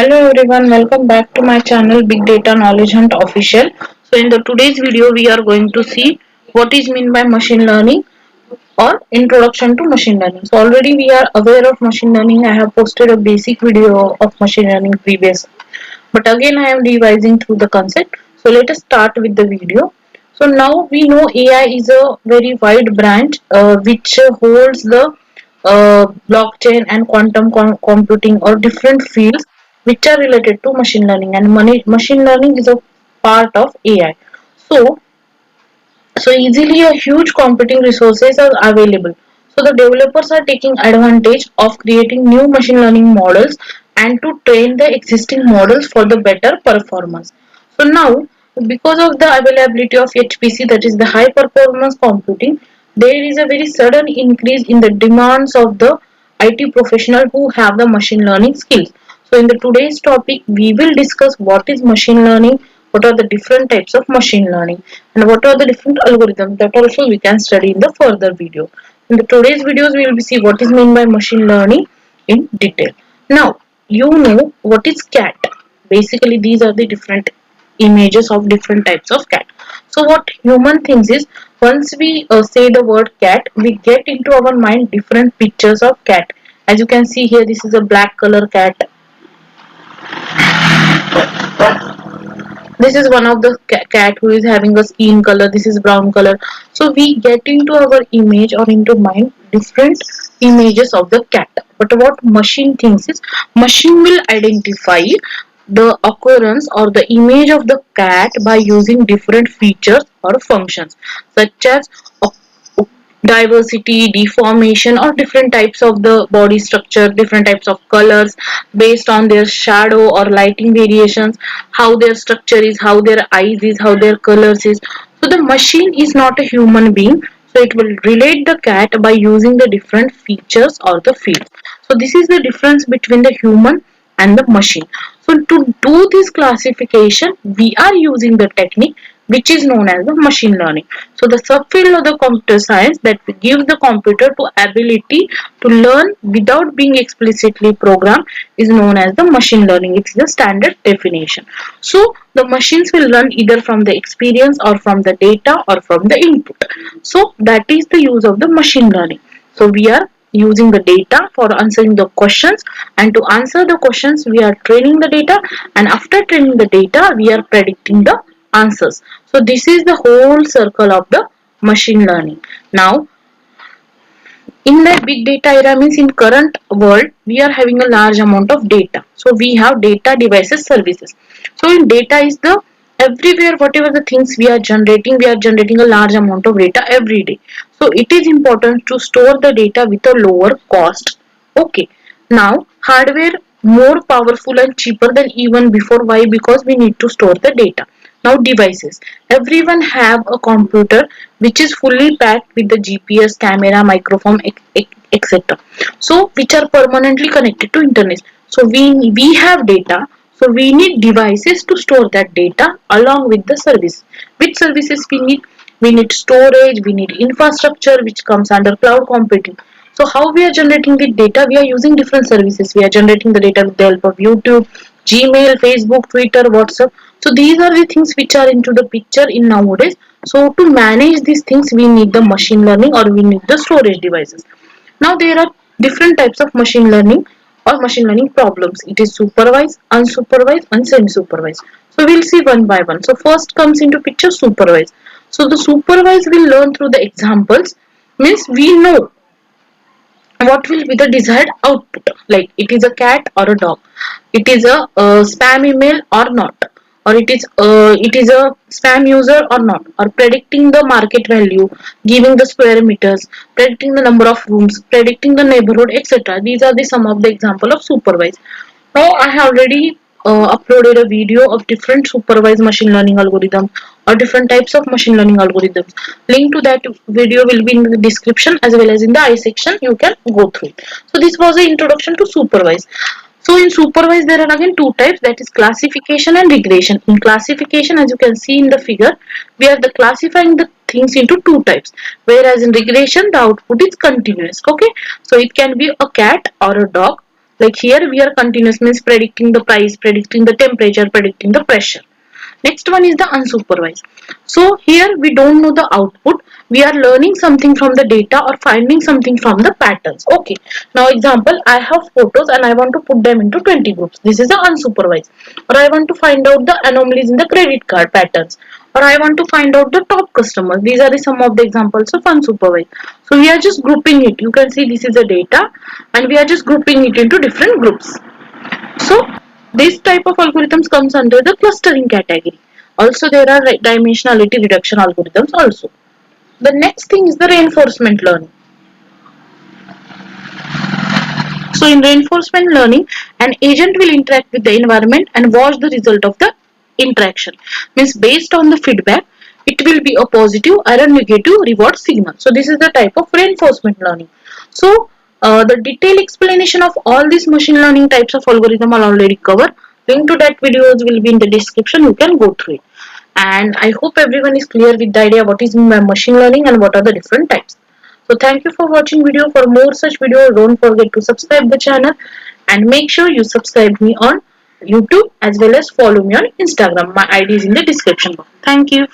Hello everyone, welcome back to my channel Big Data Knowledge Hunt Official. So in the today's video we are going to see what is meant by machine learning or introduction to machine learning. So already we are aware of machine learning. I have posted a basic video of machine learning previous, but again I am revising through the concept. So let us start with the video. So now we know AI is a very wide branch which holds the blockchain and quantum computing or different fields which are related to machine learning, and machine learning is a part of AI. So easily a huge computing resources are available. So the developers are taking advantage of creating new machine learning models and to train the existing models for the better performance. So now, because of the availability of HPC, that is the high performance computing, there is a very sudden increase in the demands of the IT professional who have the machine learning skills. So in the today's topic, we will discuss what is machine learning, what are the different types of machine learning, and what are the different algorithms that also we can study in the further video. In the today's videos, we will see what is meant by machine learning in detail. Now, you know what is cat. Basically, these are the different images of different types of cat. So what human thinks is, once we say the word cat, we get into our mind different pictures of cat. As you can see here, this is a black color cat. This is one of the cat who is having a skin color. This is brown color. So we get into our image or into mind different images of the cat. But what machine thinks is, machine will identify the occurrence or the image of the cat by using different features or functions, such as diversity, deformation, or different types of the body structure, different types of colors based on their shadow or lighting variations, how their structure is, how their eyes is, how their colors is. So the machine is not a human being, so it will relate the cat by using the different features or the fields. So this is the difference between the human and the machine. So to do this classification, we are using the technique which is known as the machine learning. So the subfield of the computer science that gives the computer to ability to learn without being explicitly programmed is known as the machine learning. It is the standard definition. So the machines will learn either from the experience or from the data or from the input. So that is the use of the machine learning. So we are using the data for answering the questions, and to answer the questions we are training the data, and after training the data we are predicting the answers. So this is the whole circle of the machine learning. Now in the big data era, means in current world we are having a large amount of data. So we have data, devices, services. So in data is the everywhere, whatever the things we are generating a large amount of data every day. So it is important to store the data with a lower cost. Okay, now hardware more powerful and cheaper than even before. Why? Because we need to store the data. Now devices, everyone have a computer which is fully packed with the GPS, camera, microphone, etc. So which are permanently connected to internet. So we have data, so we need devices to store that data along with the service. Which services we need? We need storage, we need infrastructure which comes under cloud computing. So how we are generating the data? We are using different services. We are generating the data with the help of YouTube, Gmail, Facebook, Twitter, WhatsApp. So these are the things which are into the picture in nowadays. So to manage these things we need the machine learning or we need the storage devices. Now there are different types of machine learning or machine learning problems. It is supervised, unsupervised, and semi-supervised. So we'll see one by one. So first comes into picture supervised. So the supervised will learn through the examples, means we know what will be the desired output, like it is a cat or a dog, it is a spam email or not, or it is a spam user or not, or predicting the market value, giving the square meters, predicting the number of rooms, predicting the neighborhood, etc. These are the some of the example of supervised. Now I have already uploaded a video of different supervised machine learning algorithms or different types of machine learning algorithms. Link to that video will be in the description as well as in the I section. You can go through it. So this was the introduction to supervised. So in supervised there are again two types, that is classification and regression. In classification, as you can see in the figure, we are the classifying the things into two types, whereas in regression the output is continuous. Okay, so it can be a cat or a dog. Like here we are continuous means predicting the price, predicting the temperature, predicting the pressure. Next one is the unsupervised. So here we don't know the output. We are learning something from the data or finding something from the patterns. Okay. Now example, I have photos and I want to put them into 20 groups. This is the unsupervised. Or I want to find out the anomalies in the credit card patterns. Or I want to find out the top customers. These are some of the examples of unsupervised. So we are just grouping it. You can see this is the data and we are just grouping it into different groups. So this type of algorithms comes under the clustering category. Also there are dimensionality reduction algorithms also. The next thing is the reinforcement learning. So in reinforcement learning, an agent will interact with the environment and watch the result of the interaction. Means based on the feedback, it will be a positive or a negative reward signal. So this is the type of reinforcement learning. So the detailed explanation of all these machine learning types of algorithm are already covered. Link to that videos will be in the description. You can go through it. And I hope everyone is clear with the idea what is machine learning and what are the different types. So thank you for watching video. For more such videos, don't forget to subscribe the channel and make sure you subscribe me on YouTube as well as follow me on Instagram. My ID is in the description box. Thank you.